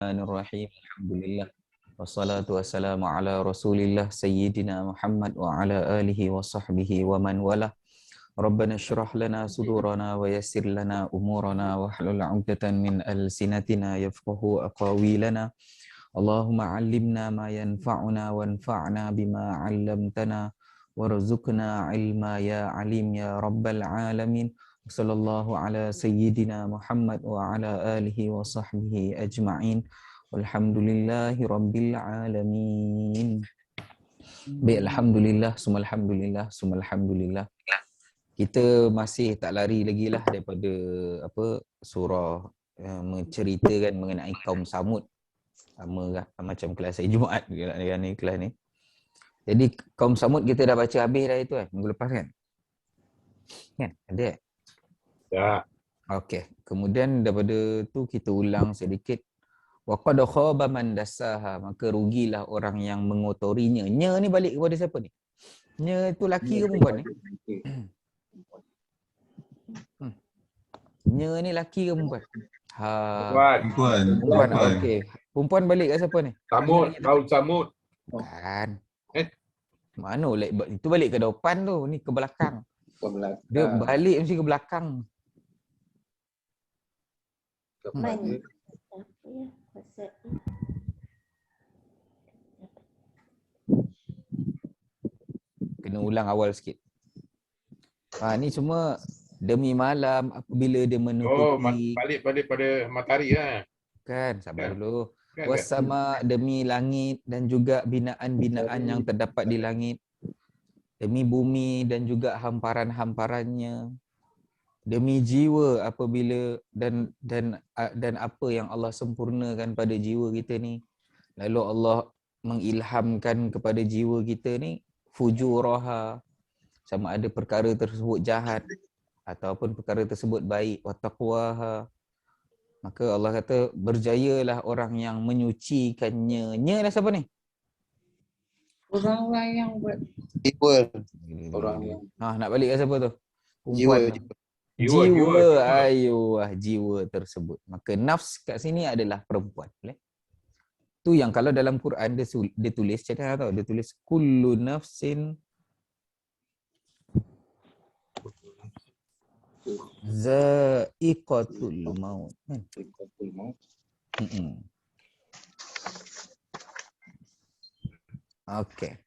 Bismillahirrahmanirrahim. Alhamdulillah. Wassalatu wassalamu ala Rasulillah Sayyidina Muhammad wa ala alihi wa sahbihi wa man wala. Rabbana syrah lana sudurana wa yassir lana umurana wa hlul 'uqdatan min alsinatina yafqahu aqawilana. Allahumma 'allimna ma yanfa'una wanfa'na bima 'allamtana warzuqna 'ilma ya 'alim ya rabbal alamin. Sallallahu ala sayyidina Muhammad wa ala alihi wa sahbihi ajma'in. Walhamdulillahi rabbil alamin. Baik, alhamdulillah, summa alhamdulillah. Kita masih tak lari lagi lah daripada surah yang menceritakan mengenai kaum Samud. Sama lah macam kelas hari Jumaat ni kelas ni. Jadi kaum Samud kita dah baca habis dah itu minggu lepas kan? Kan? Ada? Ya. Okey. Kemudian daripada tu kita ulang sedikit. Wa qad khaba man dassaha, maka rugilah orang yang mengotorinya. Nya ni balik kepada siapa ni? Nya tu laki ke perempuan ni? Nya ni laki ke perempuan? Perempuan. Okey. Perempuan balik kat siapa ni? Samud, kaum Samud. Bukan. Mana itu balik ke depan tu, ni ke belakang. Dia balik mesti ke belakang. Kena ulang awal sikit. Ni semua demi malam apabila dia menutupi. Balik pada matahari lah. Kan, sabar dulu. Wasama, demi langit dan juga binaan-binaan yang terdapat di langit. Demi bumi dan juga hamparan-hamparannya. Demi jiwa apabila dan apa yang Allah sempurnakan pada jiwa kita ni. Lalu Allah mengilhamkan kepada jiwa kita ni fujuraha, sama ada perkara tersebut jahat ataupun perkara tersebut baik, wa taqwaha. Maka Allah kata berjayalah orang yang menyucikannya. Nya dah siapa ni? Orang yang buat jiwa. Orang yang nak balik ke siapa tu? Perempuan. Jiwa. Ayuh, jiwa tersebut. Maka nafs kat sini adalah perempuan. Boleh? Tu yang kalau dalam Quran dia tulis macam mana tahu? Dia tulis kullu nafsin za'iqatul maut. Okey.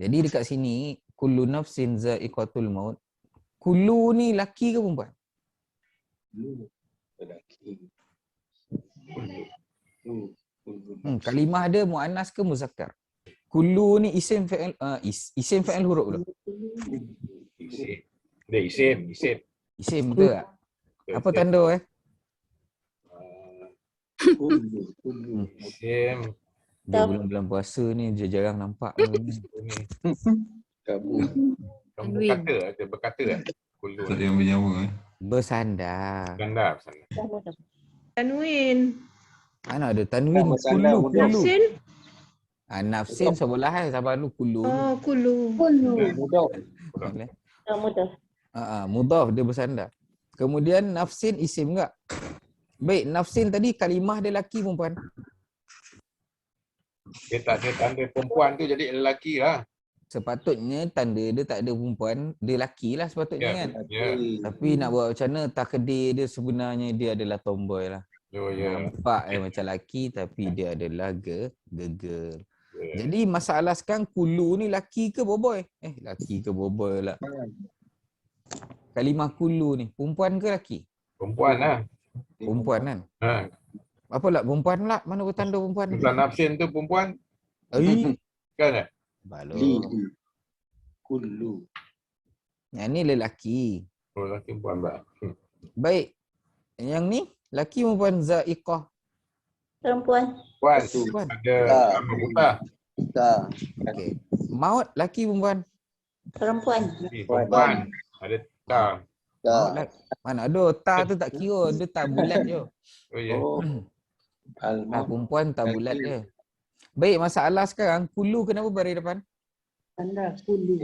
Jadi dekat sini kullu nafsin za'iqatul maut. Kullu ni laki ke perempuan? lelaki. Kalimah dia muannas ke muzakkar? Kullu ni isim fa'il isim fa'il huruf dulu. Isim. Isim ke? Apa tanda Isim. Dia bulan puasa ni dia jarang nampak Kabur. Kamu berkata kan? Kullu. Tak ada yang bernyawa bersandar. Bersandar. Tanwin. Mana ada tanwin? Kullu. Nafsin. Nafsin sebelah sabar dulu kullu. Oh, kulu. Mudhaf dia bersandar. Kemudian nafsin isim enggak? Baik, nafsin tadi kalimah dia laki perempuan. Dia tak ada tanda perempuan tu jadi lelaki lah. Sepatutnya tanda dia tak ada perempuan, dia laki lah sepatutnya kan. Ya. Tapi nak buat macam mana, takdir dia sebenarnya dia adalah tomboy lah. Nampak macam laki tapi dia adalah girl. Jadi masalah sekarang kulu ni laki ke boboy? Laki ke boboy lah. Kalimah kulu ni perempuan ke laki? Perempuan lah. Perempuan kan? Apa lah perempuan lah? Mana bertanda perempuan? Bukan nafsin tu perempuan. Kan? Balok. Kullu. Yang ni lelaki. Oh, lelaki perempuan. Baik. Yang ni laki perempuan za'iqah. Perempuan. Perempuan. Ada buta. Okey. Maut laki perempuan. Perempuan. Perempuan. Ada ta. Mana ada ta tu tak kira, dia tak bulat je. Oh ya. Perempuan tak bulat je. Baik, masalah sekarang kulu kenapa baris depan? Tanda kulu.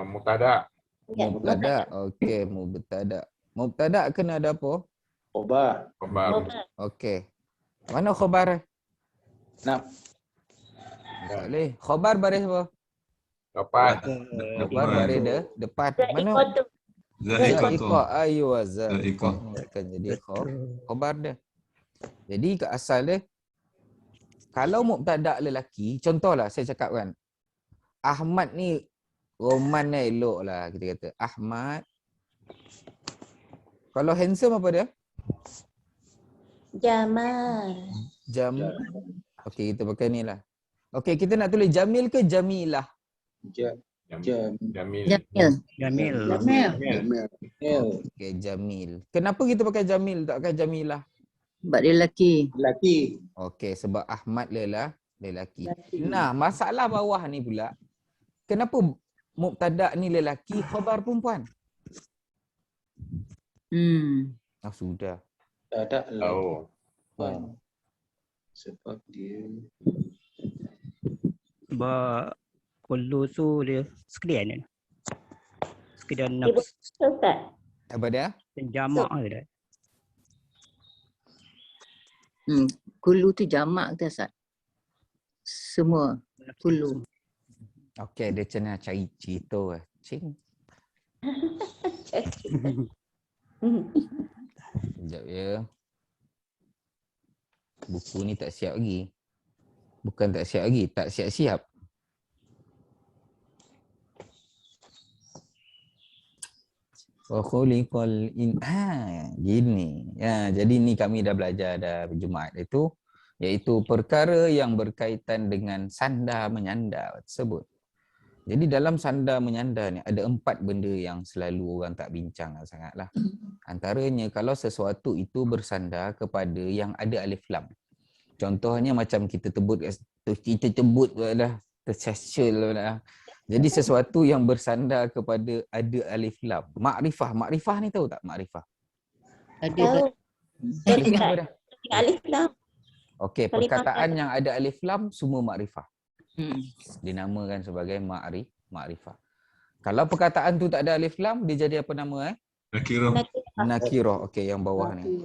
Mubtada. Mubtada. Okey, mubtada. Mubtada kena ada apa? Khabar. Okey. Mana khabar? Nak. Tak boleh. Khabar baris apa? Kapan? Khabar baris depan. Mana? Za'iqatu. Za'iqah. Ayuh, Za'iqah. za'iqah. Takkan jadi khabar dia. Jadi ke asal dia, kalau mubtada' lelaki, contohlah saya cakap kan, Ahmad ni roman ni elok lah kita kata. Ahmad. Kalau handsome apa dia? Jamal. Okey, kita pakai ni lah. Okey, kita nak tulis Jamil ke Jamilah? Jamil. Jamil. Okey, Jamil. Kenapa kita pakai Jamil tak pakai Jamilah? Sebab dia lelaki. Lelaki. Okey, sebab Ahmad lelaki. Nah, masalah bawah ni pula, kenapa mubtada' ni lelaki, khabar perempuan? Sudah. Tak ada Tahu. lawan. Sebab dia Sebab kullu tu dia sekalian je. Sekalian Ibu nafs Ustaz. Apa dia? dan jamak je dah. Kulu tu jamak ke Ustaz? Semua. Kulu. Okey, dia kena cari cerita lah. Cing. Sekejap ya. Buku ni tak siap lagi. Bukan tak siap lagi, tak siap-siap. Gini. Ya, jadi ni kami dah belajar dah Jumaat itu, iaitu perkara yang berkaitan dengan sanda menyanda tersebut. Jadi dalam sanda menyanda ni ada 4 benda yang selalu orang tak bincang sangatlah. Antaranya kalau sesuatu itu bersandar kepada yang ada alif lam. Contohnya macam kita sebut dah tercecil dah. Jadi sesuatu yang bersandar kepada ada alif lam. Makrifah. Makrifah ni tahu tak makrifah? Tahu. Makrifah apa dah? Alif lam. Okey, perkataan yang ada alif lam semua makrifah. Dinamakan sebagai makrifah. Kalau perkataan tu tak ada alif lam, dia jadi apa nama Nakirah. Nakirah. Okey, yang bawah ni.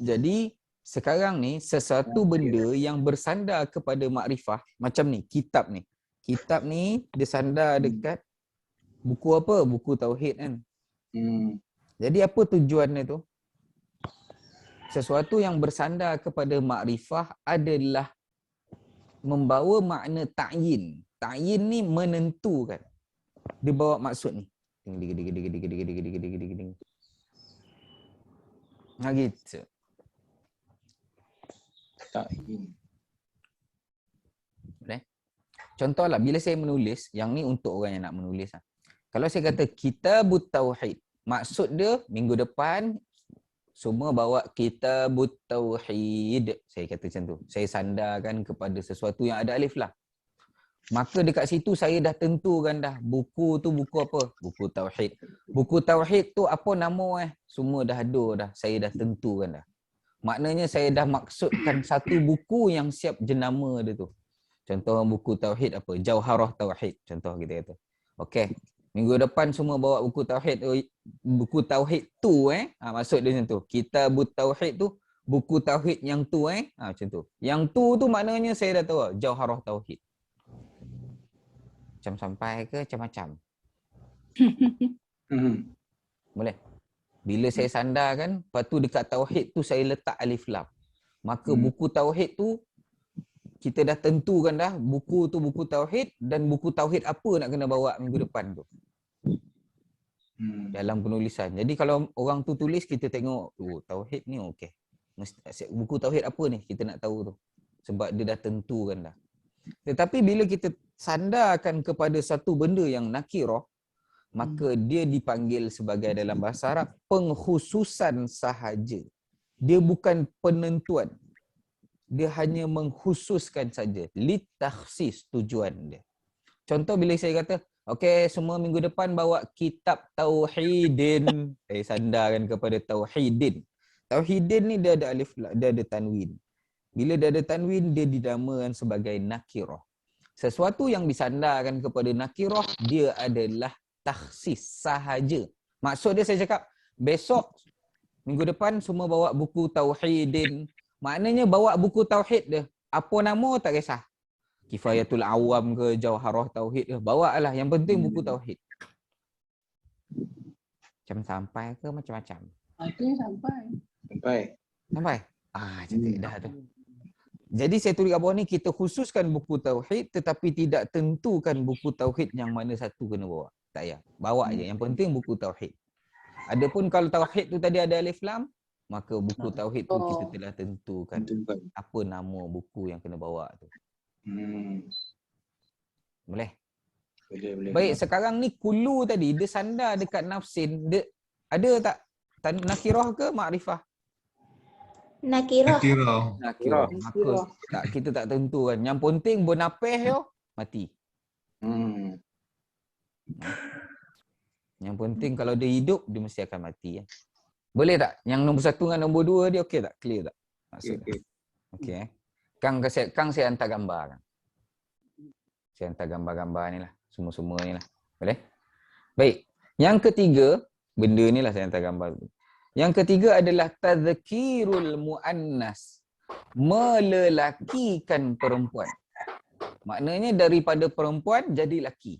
Jadi sekarang ni sesuatu benda yang bersandar kepada makrifah macam ni, kitab ni. Kitab ni dia sandar dekat buku apa? Buku tauhid kan. Jadi apa tujuannya tu? Sesuatu yang bersandar kepada makrifah adalah membawa makna ta'yin. Ta'yin ni menentukan. Dia bawa maksud ni. Nah gitu. Contohlah bila saya menulis, yang ni untuk orang yang nak menulis. Kalau saya kata Kitabut Tauhid, maksud dia minggu depan semua bawa Kitabut Tauhid. Saya kata macam tu. Saya sandarkan kepada sesuatu yang ada alif lam. Maka dekat situ saya dah tentukan dah buku tu buku apa? Buku Tauhid. Buku Tauhid tu apa nama Semua dah ada dah. Saya dah tentukan dah. Maknanya saya dah maksudkan satu buku yang siap jenama dia tu. Contoh buku Tauhid apa? Jauharah Tauhid. Contoh kita kata. Okey. Minggu depan semua bawa buku Tauhid. Buku Tauhid tu maksud dia macam tu. Kitabut Tauhid tu buku Tauhid yang tu macam tu. Yang tu maknanya saya dah tahu. Jauharah Tauhid. Macam sampai ke macam-macam. Boleh? Bila saya sandarkan, lepas tu dekat Tauhid tu saya letak alif lam. Maka buku Tauhid tu kita dah tentukan dah buku tu buku Tauhid dan buku Tauhid apa nak kena bawa minggu depan tu. Dalam penulisan. Jadi kalau orang tu tulis kita tengok Tauhid ni okey. Buku Tauhid apa ni kita nak tahu tu. Sebab dia dah tentukan dah. Tetapi bila kita sandarkan kepada satu benda yang nakirah, maka dia dipanggil sebagai dalam bahasa Arab pengkhususan sahaja. Dia bukan penentuan. Dia hanya mengkhususkan saja. Litakhsis tujuan dia. Contoh bila saya kata, okey semua minggu depan bawa kitab Tauhidin. Saya sandarkan kepada Tauhidin. Tauhidin ni dia ada alif, dia ada tanwin. Bila dia ada tanwin, dia dinamakan sebagai nakirah. Sesuatu yang disandarkan kepada nakirah, dia adalah takhsis sahaja. Maksud dia saya cakap, besok Minggu depan semua bawa buku Tauhidin. Maknanya bawa buku Tauhid dia. Apa nama tak kisah. Kifayatul Awam ke, Jauharah Tauhid ke. Bawa lah. Yang penting buku Tauhid. Macam sampai ke macam-macam. Itu yang sampai. Sampai? Cantik dah tu. Jadi saya tulis kat bawah ni, kita khususkan buku Tauhid tetapi tidak tentukan buku Tauhid yang mana satu kena bawa. Tak payah. Bawa je. Yang penting buku Tauhid. Adapun kalau Tauhid tu tadi ada alif lam, maka buku Tauhid tu kita telah tentukan apa nama buku yang kena bawa tu. Boleh? Boleh. Baik, sekarang ni kulu tadi, dia sandar dekat nafsin. Dia, ada tak nakirah ke makrifah? Nakirah. Nakirah. Maka kita tak tentu kan. Yang penting bernapih yo, mati. Yang penting kalau dia hidup, dia mesti akan mati. Ya. Boleh tak? Yang nombor 1 dengan nombor 2 dia okey tak? Clear tak? Okey. Kang saya hantar gambar. Kan? Saya hantar gambar-gambar ni lah. Semua-semua ni lah. Boleh? Baik. Yang ketiga, benda ni lah saya hantar gambar. Yang ketiga adalah tazkirul muannas. Melelakikan perempuan. Maknanya daripada perempuan jadi laki.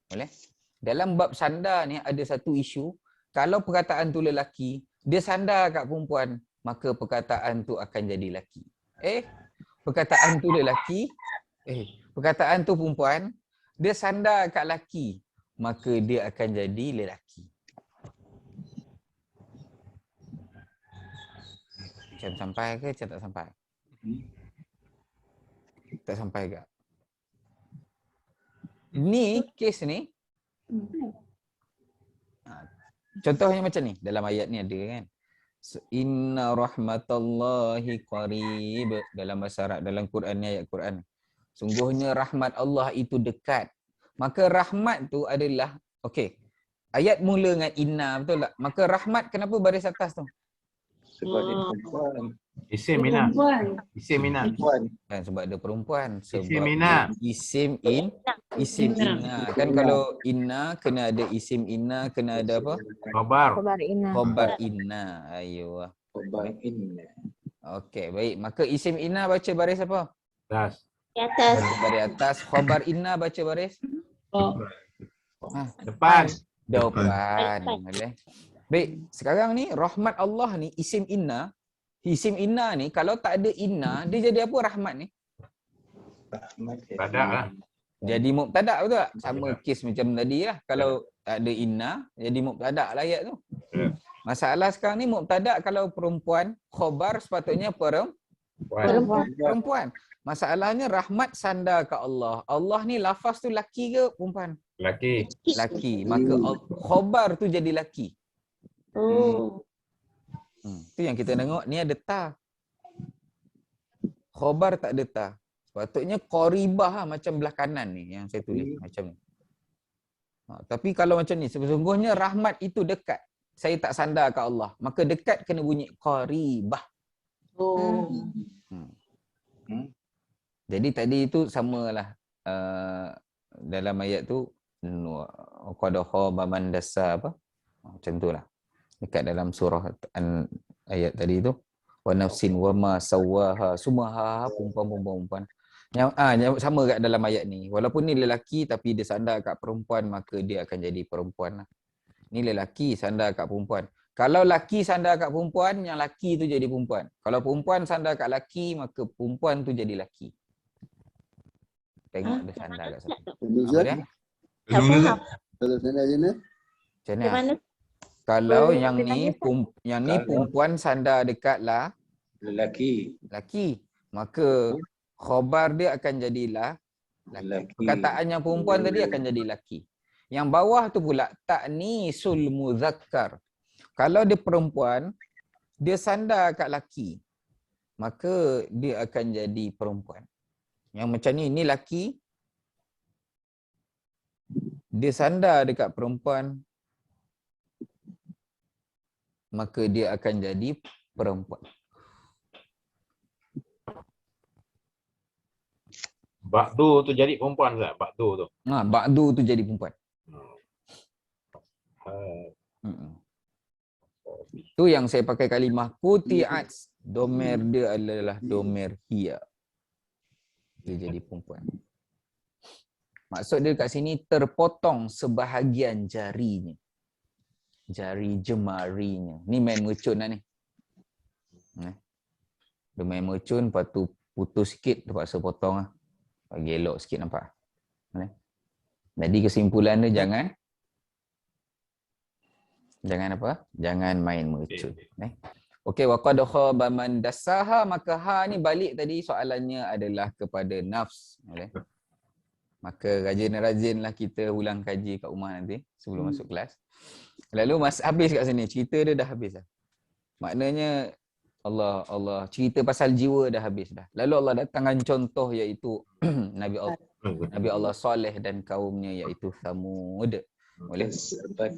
Boleh? Dalam bab sandar ni ada satu isu. Kalau perkataan tu lelaki, dia sandar kat perempuan, maka perkataan tu akan jadi laki. Perkataan tu lelaki, perkataan tu perempuan, dia sandar kat laki, maka dia akan jadi lelaki. Macam sampai ke macam tak sampai? Tak sampai ke? Ni kes ni. Contohnya macam ni. Dalam ayat ni ada kan. Inna rahmatallahi qarib. Dalam bahasa Arab, dalam Quran ni, ayat Quran. Sungguhnya rahmat Allah itu dekat. Maka rahmat tu adalah, okey. Ayat mula dengan inna, betul tak? Maka rahmat kenapa baris atas tu? Sebab dia perempuan. Isim Mina. Kan sebab dia perempuan. Sebab Isim Mina. Isim inna. Kan kalau inna kena ada isim inna, kena ada apa? Khabar. Khabar inna. Ayuh. Okey, baik. Maka isim inna baca baris apa? Das. Di atas. Baris atas. Khabar inna baca baris? Depan. Depan. Boleh. Baik, sekarang ni rahmat Allah ni isim inna. Isim inna ni kalau tak ada inna, dia jadi apa rahmat ni? Tadak lah. Jadi mubtada' betul tak? Sama kes macam tadi lah. Kalau tak ada inna, jadi mubtada' lah ayat tu. Masalah sekarang ni mubtada' kalau perempuan, khabar sepatutnya perempuan. Masalahnya rahmat sandar ke Allah. Allah ni lafaz tu laki ke perempuan? Laki. Maka khabar tu jadi laki. Tu yang kita tengok ni ada ta. Khabar tak ada ta. Sepatutnya qaribah lah, macam belah kanan ni yang saya tulis macam ni. Tapi kalau macam ni, sesungguhnya rahmat itu dekat. Saya tak sandar ke Allah. Maka dekat kena bunyi qaribah. Jadi tadi itu samalah dalam ayat tu qad khaba man dassa apa? Macam itulah. Dekat dalam surah ayat tadi tu, wa nafsin wa ma sawaha, semua perempuan. Yang sama kat dalam ayat ni. Walaupun ni lelaki tapi dia sandar kat perempuan, maka dia akan jadi perempuan lah. Ni lelaki sandar kat perempuan. Kalau laki sandar kat perempuan, yang laki tu jadi perempuan. Kalau perempuan sandar kat laki, maka perempuan tu jadi laki. Tengok dia sandar kat satu. Apa dia? Tak faham. Macam mana? Kalau yang ni perempuan sandar dekatlah Lelaki. maka khabar dia akan jadilah laki. Perkataan yang perempuan tadi akan jadi laki. Yang bawah tu pula ta'nisul muzakkar. Kalau dia perempuan, dia sandar kat laki, maka dia akan jadi perempuan. Yang macam ni laki, dia sandar dekat perempuan, maka dia akan jadi perempuan. Ba'du tu jadi perempuan tak? Ba'du tu. Ba'du tu jadi perempuan. Tu yang saya pakai kalimah quti'at. Domer dia adalah domer hiya. Dia jadi perempuan. Maksud dia kat sini terpotong sebahagian jarinya. Jari jemarinya. Ni main mercun lah ni. Dia main mercun, lepas tu putus sikit, terpaksa potong lah. Bagi elok sikit nampak. Jadi kesimpulan dia jangan apa? Jangan main mercun. Okey, wa qad khaba man dassaha, maka ha ni balik tadi soalannya adalah kepada nafs. Maka rajin-rajinlah kita ulang kaji kat rumah nanti sebelum masuk kelas. Lalu habis kat sini, cerita dia dah habis dah. Maknanya Allah cerita pasal jiwa dah habis dah. Lalu Allah datangkan contoh iaitu Nabi Allah Saleh dan kaumnya iaitu Thamud. Boleh?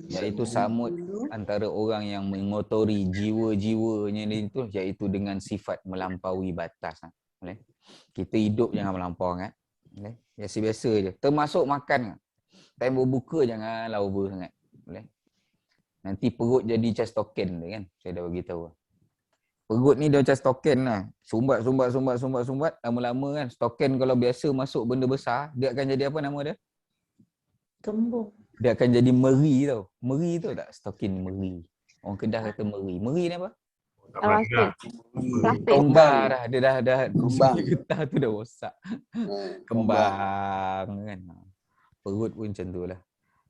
Iaitu Samud antara orang yang mengotori jiwa-jiwanya itu iaitu dengan sifat melampaui batas. Boleh? Kita hidup jangan melampau kan. Boleh? Biasa-biasa je. Termasuk makan. Time berbuka jangan over sangat. Boleh? Nanti perut jadi macam stoken dia kan. Saya dah bagi tahu. Perut ni dia macam stoken lah. Sumbat. Lama-lama kan. Stoken kalau biasa masuk benda besar, dia akan jadi apa nama dia? Kembung. Dia akan jadi meri tau. Meri tu tak? Stokin meri. Orang Kedah kata meri. Meri ni apa? Plastik. Kembar dah. Dia dah Kembang. getah tu dah rosak. Kembang kan. Perut pun macam tu lah.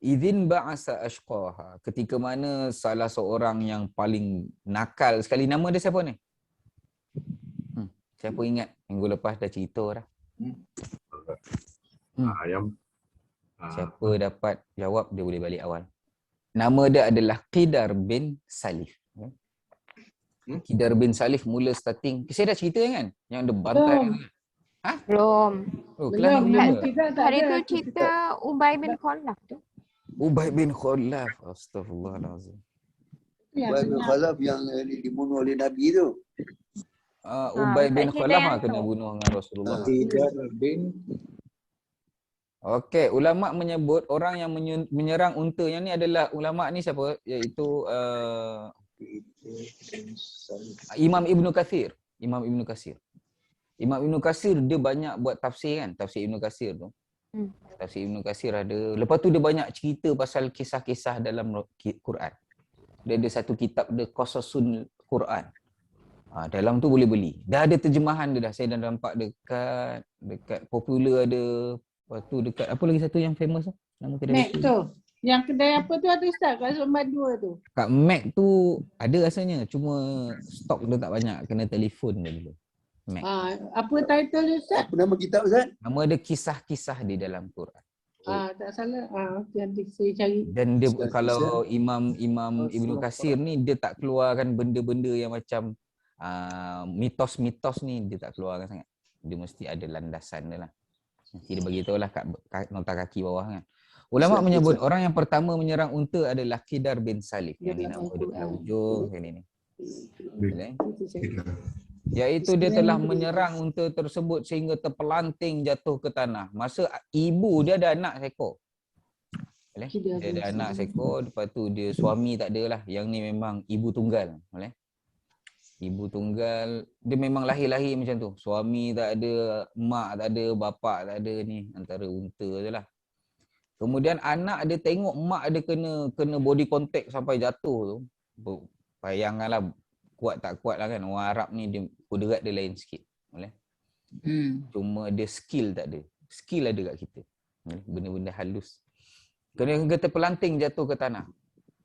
Idzin ba'asa ashqaha. Ketika mana salah seorang yang paling nakal sekali. Nama dia siapa ni? Siapa ingat? Minggu lepas dah cerita dah. Siapa dapat jawab, dia boleh balik awal. Nama dia adalah Qidar bin Salif. Qidar bin Salif mula starting. Saya dah cerita kan? Yang dia bantai. Belum. Oh, kelas ni belum. Hari tu cerita Ubay bin Khalaf tu. Ubay bin Khalaf. Astaghfirullahalazim. Ubay bin Khalaf yang dibunuh oleh Nabi tu. Ubay bin tak Khalaf cerita kena yang tu. bunuh dengan Rasulullah. Qidar bin Okey, ulama menyebut orang yang menyerang unta yang ni adalah ulama ni siapa? Iaitu Imam Ibn Kathir. Imam Ibn Kathir dia banyak buat tafsir kan, tafsir Ibn Kathir tu. Tafsir Ibn Kathir ada. Lepas tu dia banyak cerita pasal kisah-kisah dalam Quran. Dia ada satu kitab dia Qasasul Quran. Dalam tu boleh beli. Dah ada terjemahan dia dah. Saya dah nampak dekat Popular ada. Lepas tu dekat apa lagi satu yang famous tu? Nama kedai Mac tu. Yang kedai apa tu ada Ustaz kat Sumber 2 tu. Kat Mac tu ada rasanya. Cuma stok dia tak banyak. Kena telefon dia dulu. Mac. Apa title dia Ustaz? Apa nama kitab Ustaz? Nama dia kisah-kisah di dalam Quran. Tak salah. Nanti saya cari. Dan dia Kisah-kisah. kalau Imam Ibn Kathir ni dia tak keluarkan benda-benda yang macam mitos-mitos ni dia tak keluarkan sangat. Dia mesti ada landasan dia lah. Nanti dia beritahu lah kat nota kaki bawah kan. Ulama menyebut orang yang pertama menyerang unta adalah Qidar bin Salif. Yang ni nama dia pada hujung yang ni. Iaitu dia telah menyerang unta tersebut sehingga terpelanting jatuh ke tanah. Masa ibu dia ada anak seekor. Dia ada anak seekor, lepas tu dia suami tak ada lah. Yang ni memang ibu tunggal. Ibu tunggal, dia memang lahir-lahir macam tu. Suami tak ada, mak tak ada, bapak tak ada ni. Antara unta je lah. Kemudian anak dia tengok mak dia kena body contact sampai jatuh tu. Bayangkanlah kuat tak kuat lah kan. Orang Arab ni dia kuderat dia lain sikit. Cuma dia skill tak ada. Skill ada kat kita. Benda-benda halus. Kena terpelanting jatuh ke tanah.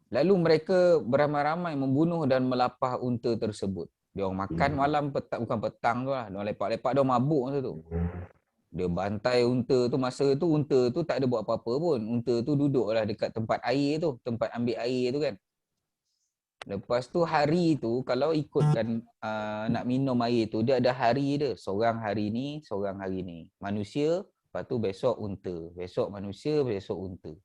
Lalu mereka beramai-ramai membunuh dan melapah unta tersebut. Dia orang makan malam bukan petang tu lah. Dia orang lepak-lepak, dia orang mabuk masa tu. Dia bantai unta tu, masa tu unta tu tak ada buat apa-apa pun. Unta tu duduk lah dekat tempat air tu, tempat ambil air tu kan. Lepas tu hari tu kalau ikutkan nak minum air tu, dia ada hari dia. Seorang hari ni, seorang hari ni. Manusia, lepas tu besok unta. Besok manusia, besok unta.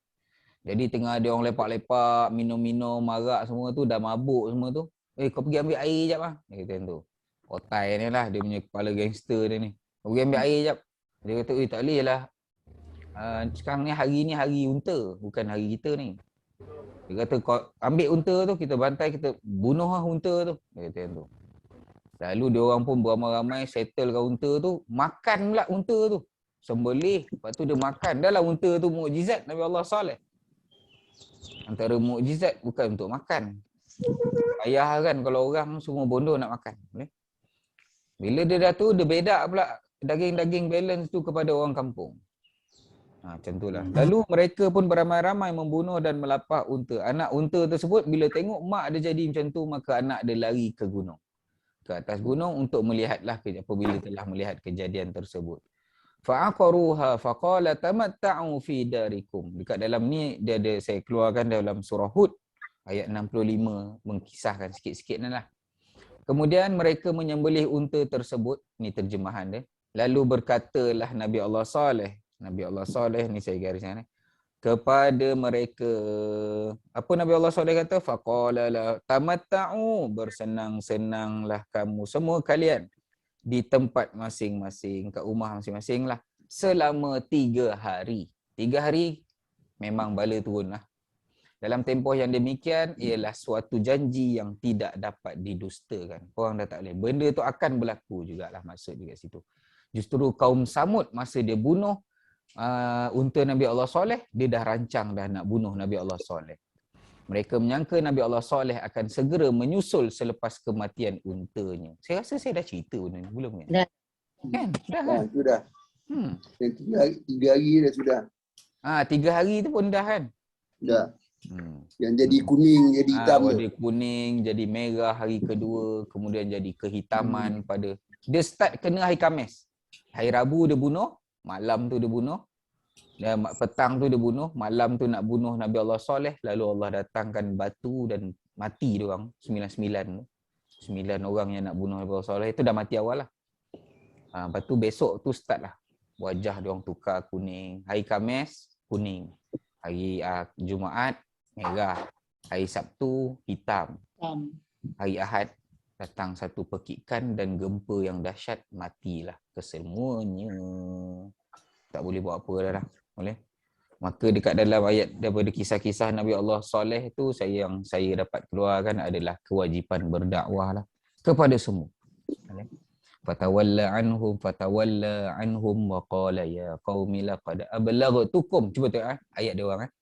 Jadi tengah dia orang lepak-lepak, minum-minum, marak semua tu, dah mabuk semua tu. Kau pergi ambil air jap lah. Dia kata tu. Otai ni lah, dia punya kepala gangster dia ni. Kau pergi ambil air jap. Dia kata, tak boleh lah. Sekarang ni hari unta, bukan hari kita ni. Dia kata kau ambil unta tu, kita bantai, kita bunuh lah unta tu. Dia kata tu. Lalu dia orang pun beramai-ramai settlekan unta tu, makan pula unta tu. Sembelih, lepas tu dia makan. Dah lah unta tu mukjizat Nabi Allah Saleh. Antara mukjizat bukan untuk makan. Payah kan kalau orang semua bodoh nak makan. Bila dia dah tu, dia bedak pula daging-daging balance tu kepada orang kampung. Macam itulah. Lalu mereka pun beramai-ramai membunuh dan melapah unta. Anak unta tersebut bila tengok mak dia jadi macam tu, maka anak dia lari ke gunung. Ke atas gunung untuk melihatlah apabila telah melihat kejadian tersebut. Fa'aqaruha faqala tamatta'u fi darikum. Dekat dalam ni dia ada, saya keluarkan dalam surah Hud ayat 65, mengkisahkan sikit-sikit lah. Kemudian mereka menyembelih unta tersebut, ni terjemahan dia. Lalu berkatalah Nabi Allah Saleh. Nabi Allah Saleh ni saya gariskan kepada mereka. Apa Nabi Allah Saleh kata? Faqala la tamatta'u, bersenang-senanglah kamu semua kalian di tempat masing-masing, kat rumah masing-masing lah, selama 3 hari. 3 hari memang bala turun lah. Dalam tempoh yang demikian ialah suatu janji yang tidak dapat didustakan. Orang dah tak boleh. Benda tu akan berlaku jugalah, maksud juga situ. Justru kaum Samud masa dia bunuh unta Nabi Allah Saleh, dia dah rancang dah nak bunuh Nabi Allah Saleh. Mereka menyangka Nabi Allah Saleh akan segera menyusul selepas kematian untanya. Saya rasa saya dah cerita benda ni, belum kan? Dah. Kan? Dah kan? Sudah. Yang 3 hari dah sudah. 3 hari tu pun dah kan? Dah. Yang jadi kuning, jadi hitam. Jadi kuning, jadi merah hari kedua, kemudian jadi kehitaman pada. Dia start kena hari Khamis. Hari Rabu dia bunuh, malam tu dia bunuh. Dan petang tu dia bunuh, malam tu nak bunuh Nabi Allah Saleh, lalu Allah datangkan batu dan mati dia orang 99 orang yang nak bunuh Nabi Allah Saleh itu dah mati awal lah. Lepas tu besok tu start lah. Wajah dia orang tukar kuning. Hari Khamis kuning. Hari Jumaat merah. Hari Sabtu hitam. Hari Ahad datang satu pekikan dan gempa yang dahsyat, matilah kesemuanya. Tak boleh buat apa dah. Boleh. Maka dekat dalam ayat daripada kisah-kisah Nabi Allah Saleh tu, saya dapat keluarkan adalah kewajipan berdakwah lah kepada semua. Fatawalla anhum wa qala ya qaumi laqad ablaghtukum. Cuba tengok ayat dia orang.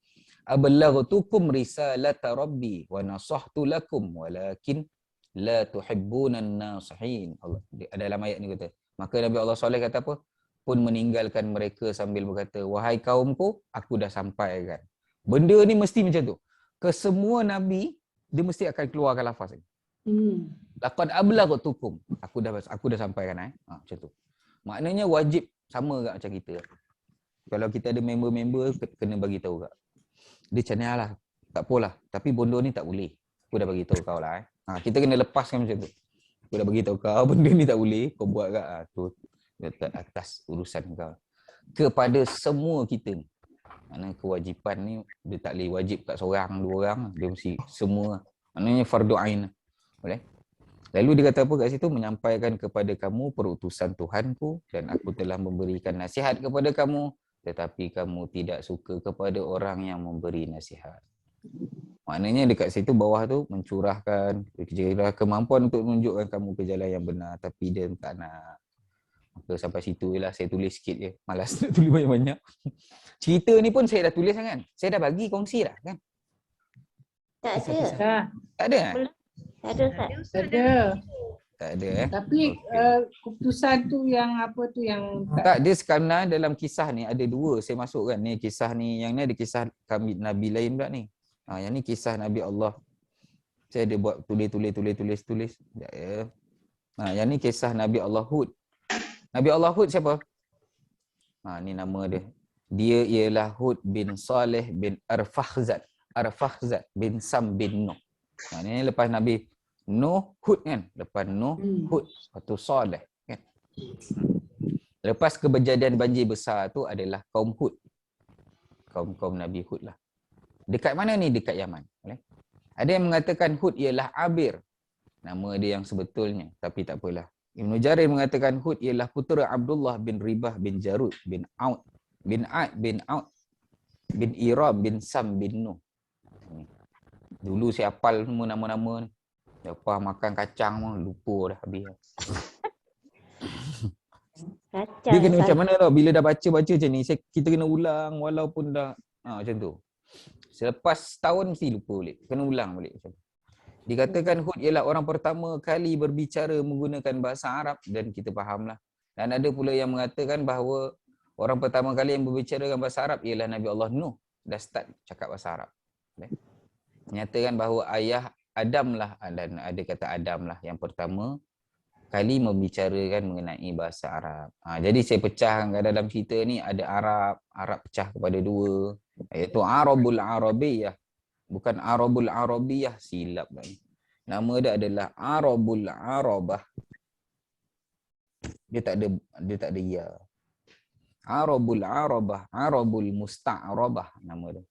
Ablaghtukum risalata rabbi wa nasahtu lakum walakin la tuhibbunan nasihin. Allah dalam ayat ni kata. Maka Nabi Allah Saleh kata apa? Pun meninggalkan mereka sambil berkata, wahai kaumku, aku dah sampaikan. Benda ni mesti macam tu. Kesemua Nabi, dia mesti akan keluarkan lafaz ni. Laqad ablaghtukum. Aku dah sampaikan. Macam tu. Maknanya wajib sama juga macam kita. Kalau kita ada member-member, kena bagi tahu juga. Dia channel lah. Tak apalah. Tapi bodoh ni tak boleh. Aku dah bagi tahu kau lah. Kita kena lepaskan macam tu. Aku dah bagi tahu kau, benda ni tak boleh. Kau buat kat tu. Dekat atas urusan kau. Kepada semua kita ni. Maknanya kewajipan ni, dia tak boleh wajib kat seorang, 2 orang. Dia mesti semua. Maknanya fardu ain. Boleh? Lalu dia kata apa kat situ? Menyampaikan kepada kamu perutusan Tuhanku dan aku telah memberikan nasihat kepada kamu, tetapi kamu tidak suka kepada orang yang memberi nasihat. Maknanya dekat situ bawah tu mencurahkan kemampuan untuk menunjukkan kamu ke jalan yang benar, tapi dia tak nak. Maka sampai situ je lah, saya tulis sikit je. Malas nak tulis banyak-banyak. Cerita ni pun saya dah tulis kan? Saya dah bagi kongsi dah kan? Tak ada. Tak ada kan? Tak ada, Ustaz. Ada. Tak ada Tapi keputusan tu yang apa tu yang tak, dia sekarang dalam kisah ni ada 2 saya masukkan. Ni kisah ni, yang ni ada kisah kami Nabi lain pula ni. Yang ni kisah Nabi Allah. Saya ada buat tulis. Ya. Yang ni kisah Nabi Allah Hud. Nabi Allah Hud siapa? Ni nama dia. Dia ialah Hud bin Saleh bin Arfakhzad bin Sam bin Nuh. Ini lepas Nabi Nuh, Hud kan? Lepas Nuh, Hud. Lepas tu Saleh kan? Lepas kejadian banjir besar tu adalah kaum Hud. Kaum Nabi Hud lah. Dekat mana ni? Dekat Yaman. Ada yang mengatakan Hud ialah Abir. Nama dia yang sebetulnya. Tapi tak apalah. Ibn Jarir mengatakan Hud ialah putera Abdullah bin Ribah bin Jarud bin Aud bin Iram bin Sam bin Nuh. Dulu saya hafal semua nama-nama ni. Lepas makan kacang pun lupa dah habis. Kacang. Dia kena macam mana tau, bila dah baca-baca macam ni, kita kena ulang walaupun dah macam tu. Selepas tahun mesti lupa balik. Kena ulang balik macam tu. Dikatakan Hud ialah orang pertama kali berbicara menggunakan bahasa Arab dan kita fahamlah. Dan ada pula yang mengatakan bahawa orang pertama kali yang berbicara dengan bahasa Arab ialah Nabi Allah Nuh. Dah start cakap bahasa Arab. Menyatakan bahawa ayah Adam lah, dan ada kata Adam lah yang pertama kali membicarakan mengenai bahasa Arab. Jadi saya pecahkan dalam cerita ni ada Arab pecah kepada dua, iaitu Arabul Arabiyah. Bukan Arabul Arabiyah, silap dah. Nama dia adalah Arabul Arabah. Dia tak ada ya. Arabul Arabah, Arabul Musta'rabah nama dia.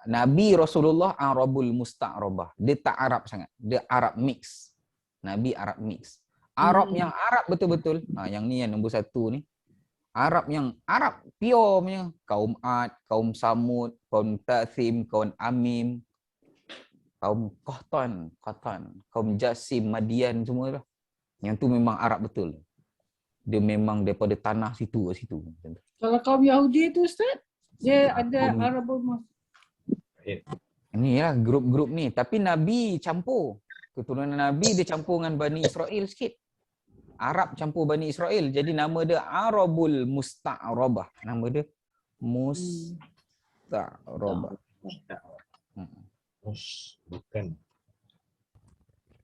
Nabi Rasulullah Arabul Musta'rabah. Dia tak Arab sangat. Dia Arab mix. Nabi Arab mix. Arab yang Arab betul-betul. Yang ni yang nombor satu ni. Arab yang Arab pure punya. Kaum Ad, kaum Samud, kaum Tathim, kaum Amim, kaum Qahtan, kaum Jasim, Madian semua lah. Yang tu memang Arab betul. Dia memang daripada tanah situ ke situ. Kalau kaum Yahudi tu Ustaz, dia ada Arabul Ni lah grup-grup ni. Tapi Nabi campur. Keturunan Nabi dia campur dengan Bani Israel sikit. Arab campur Bani Israel. Jadi nama dia Arabul Musta'rabah. Nama dia Musta'rabah. Bukan.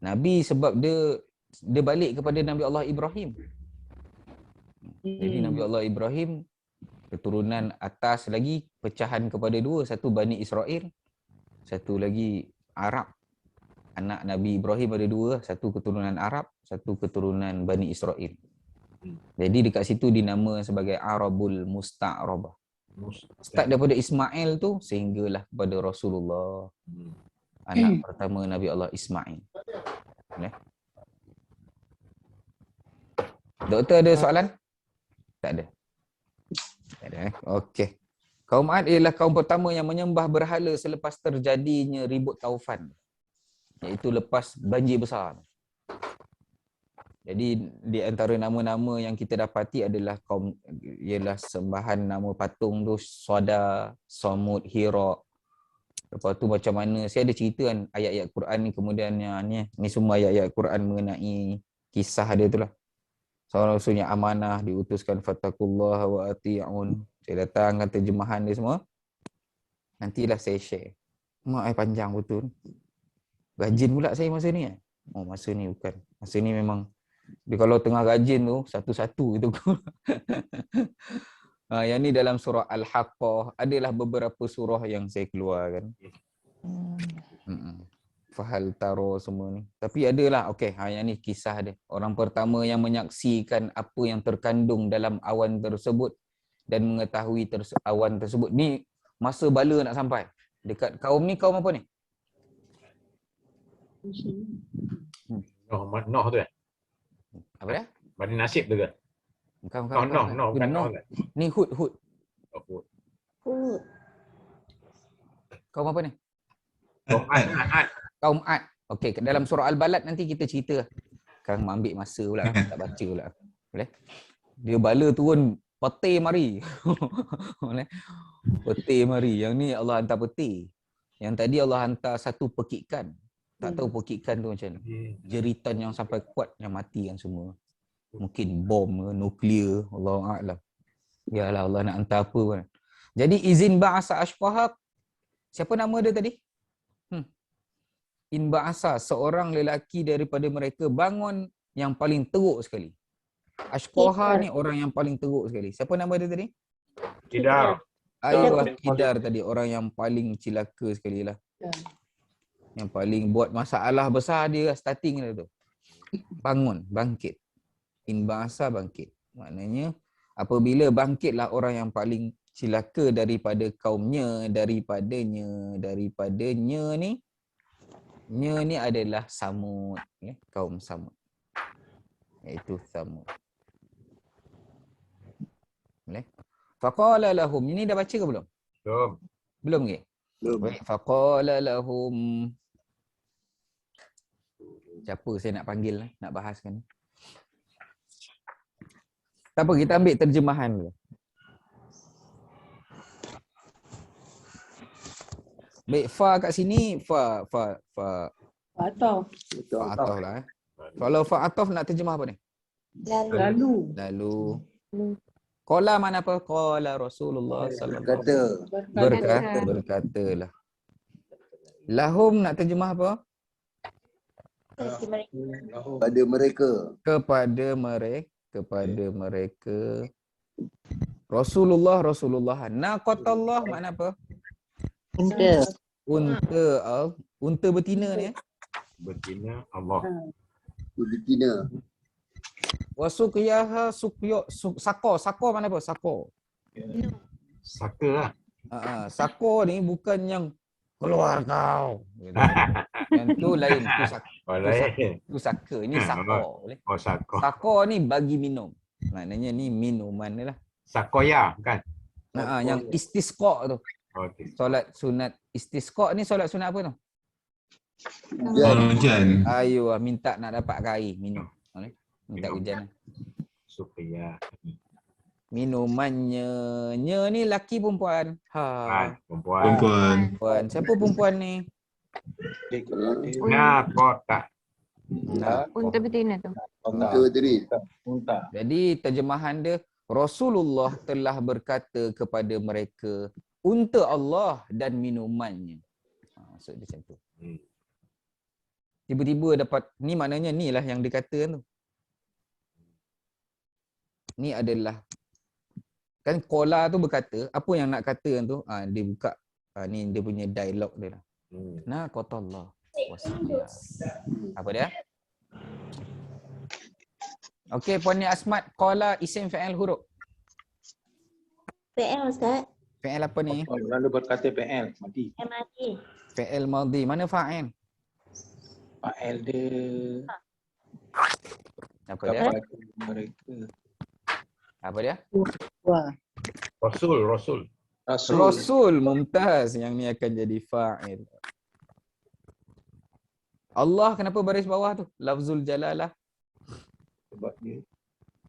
Nabi sebab dia balik kepada Nabi Allah Ibrahim. Jadi Nabi Allah Ibrahim keturunan atas lagi pecahan kepada dua. Satu Bani Israel, satu lagi Arab. Anak Nabi Ibrahim ada dua, satu keturunan Arab, satu keturunan Bani Israel. Jadi dekat situ dinama sebagai Arabul Musta'rabah. Start daripada Ismail tu sehinggalah kepada Rasulullah. Anak pertama Nabi Allah Ismail. Doktor ada soalan? Tak ada. Tak ada. Okey. Kaum Ad ialah kaum pertama yang menyembah berhala selepas terjadinya ribut Taufan. Iaitu lepas banjir besar. Jadi di antara nama-nama yang kita dapati adalah kaum ialah sembahan nama patung tu Soda, Samud, Hira. Lepas tu macam mana, saya ada cerita kan ayat-ayat Quran ni, kemudiannya ni semua ayat-ayat Quran mengenai kisah dia tu lah. Seorang rasulnya amanah diutuskan fattakullah wa ati'un. Saya datangkan terjemahan dia semua. Nantilah saya share. Mak panjang betul. Rajin pula saya masa ni. Oh masa ni bukan. Masa ni memang dia kalau tengah rajin tu satu-satu gitu. Yang ni dalam surah Al-Haqqah. Adalah beberapa surah yang saya keluarkan. Fahal taro semua ni. Tapi adalah okey, yang ni kisah dia. Orang pertama yang menyaksikan apa yang terkandung dalam awan tersebut dan mengetahui awan tersebut ni masa bala nak sampai. Dekat kaum ni kaum apa ni? Noh tu Apa dia? Bani Nasib tu ke? Bukan. Bukan Noh. Ni Hud. Hud. Kaum apa ni? Ad. Kaum Ad. Okey, dalam surah Al-Balad nanti kita cerita. Sekarang ambil masa pula, tak baca pula. Boleh? Dia bala turun peti mari. Boleh? Peti mari. Yang ni Allah hantar peti. Yang tadi Allah hantar satu pekikan. Tak tahu pekikan tu macam mana. Jeritan yang sampai kuat yang mati kan semua. Mungkin bom ke, nuklear, Allahu a'lam. Yalah Allah nak hantar apa kan. Jadi izin ba'asa ashfahak. Siapa nama dia tadi? In ba'asa, seorang lelaki daripada mereka bangun yang paling teruk sekali. Ashqaha ni orang yang paling teruk sekali. Siapa nama dia tadi? Kidar. Ayuh Kidar tadi, orang yang paling cilaka sekali lah. Yang paling buat masalah besar dia starting dia tu. Bangun, bangkit. In ba'asa bangkit. Maknanya apabila bangkitlah orang yang paling cilaka daripada kaumnya, daripadanya ni. Nya ni adalah Samud, ya, kaum Samud. Iaitu Samud. Boleh? Faqala lahum. Ini dah baca ke belum? Belum. Belum ke? Baik. Faqala lahum. Siapa saya nak panggil lah, nak bahaskan. Tak apa, kita ambil terjemahan dulu. Baik, fa kat sini, fa. Atau Fa ataf lah. Kalau fa ataf nak terjemah apa ni? lalu. Lalu. Qala mana apa? Qala Rasulullah sallallahu alaihi Kata. wasallam. Berkatalah. Lahum nak terjemah apa? Pada mereka. Kepada mereka. Rasulullah. Naqatallah makna apa? Unta. Unta betina ni. Betina Allah. Betina. Wasuqiyaha sako mana apa? Sako. Saka lah. Sako ni bukan yang keluar kau. Yang tu lain, tu saka. Ini sako. Oh, sako. Sako ni bagi minum. Maknanya ni minuman ni lah. Sakoya kan? Yang istisqa tu. Okey. Solat sunat istisqa ni solat sunat apa tu? Hujan. Ayuh, minta nak dapat air minum. Minta hujan. Suqiya. Minumannya. Nya ni laki perempuan. Perempuan. Perempuan. Siapa perempuan ni? Nakota. Unta betina tu. Unta tadi. Unta. Jadi terjemahan dia, Rasulullah telah berkata kepada mereka, unta Allah dan minumannya. Maksud dia macam tu. Tiba-tiba dapat, ni maknanya ni lah yang dikata tu. Ni adalah, kan Qala tu berkata, apa yang nak kata tu, dia buka, ni dia punya dialog dia lah. Naqatallah. Apa dia? Okey, Puan Ni Asmat, Qala isim fa'il huruf. PL Ustaz. Fa'il apa ni? Lalu berkata PL. Mati. MRT. Fa'il madhi. Mana fa'il? PL dia. Apa dia? Kepada mereka. Apa dia? Wah. Rasul. Rasul. Mumtaz. Yang ni akan jadi fa'il. Allah kenapa baris bawah tu? Lafzul jalalah. Sebab dia.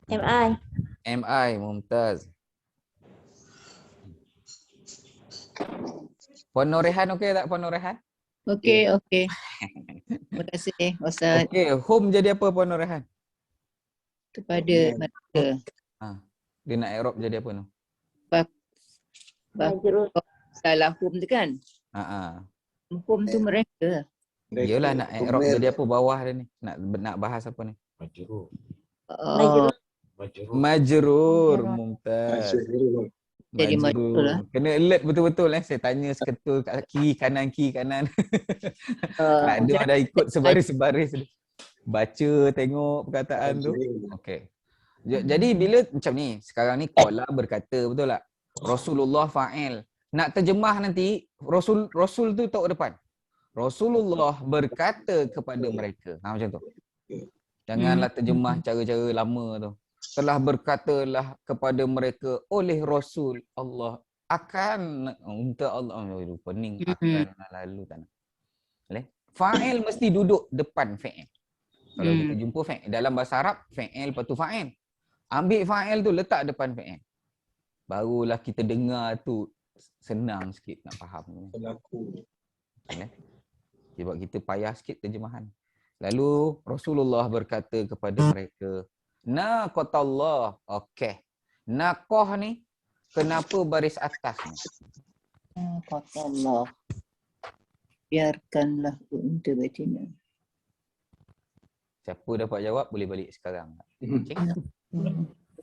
MI. MI. Mumtaz. Puan Norehan okey tak Puan Norehan? Okey. Terima kasih Ustaz. Okey, home jadi apa Puan Norehan? Kepada mereka. Dia nak i'rab jadi apa tu? Majrur. Salah hum tu kan? Hum tu mereka. Iyalah nak i'rab jadi apa bawah dia ni? Nak bahas apa ni? Majrur. Majrur. Majrur. Mumtaz. Jadi majrur lah. Kena alert betul-betul saya tanya seketul kat kiri kanan. Dia dah ikut sebaris-sebaris. Baca tengok perkataan tu. Okey. Jadi bila macam ni, sekarang ni Qala berkata, betul tak? Rasulullah fa'il. Nak terjemah nanti Rasul tu tok depan. Rasulullah berkata kepada mereka. Macam tu. Janganlah terjemah cara-cara lama tu. Telah berkatalah kepada mereka oleh Rasul Allah akan untuk Allah pening akan lalu tak nak. Boleh? Fa'il mesti duduk depan fa'il. Kalau kita jumpa fa'il dalam bahasa Arab, fa'il lepas tu fa'il. Ambil fa'il tu letak depan fa'il. Barulah kita dengar tu senang sikit nak faham. Boleh? Sebab kita payah sikit terjemahan. Lalu Rasulullah berkata kepada mereka, Naqatallah. Okey. Naqah ni kenapa baris atas ni? Naqatallah. Biarkanlah unta betina. Siapa dapat jawab boleh balik sekarang. Okay.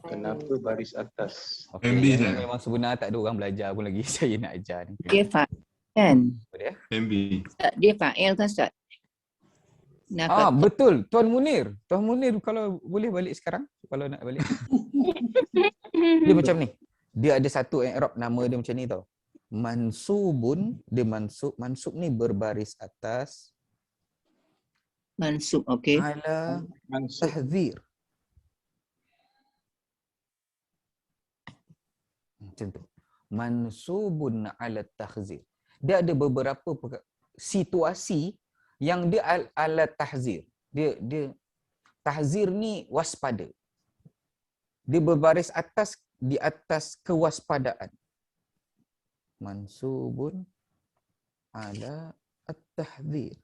Kenapa baris atas? Okay. Memang sebenar tak ada orang belajar pun lagi. Saya nak ajar ni. Dia fa'il kan? Apa dia? Dia fa'il kan Ustaz? Betul. Tuan Munir kalau boleh balik sekarang. Kalau nak balik. Dia macam ni. Dia ada satu i'rab nama dia macam ni tau. Mansubun. Dia mansub ni berbaris atas. Mansub, okey. Ala tahzir. Macam tu. Mansubun ala tahzir. Dia ada beberapa situasi yang dia ala tahzir. Dia tahzir ni waspada. Dia berbaris atas di atas kewaspadaan. Mansubun ala at-tahzir.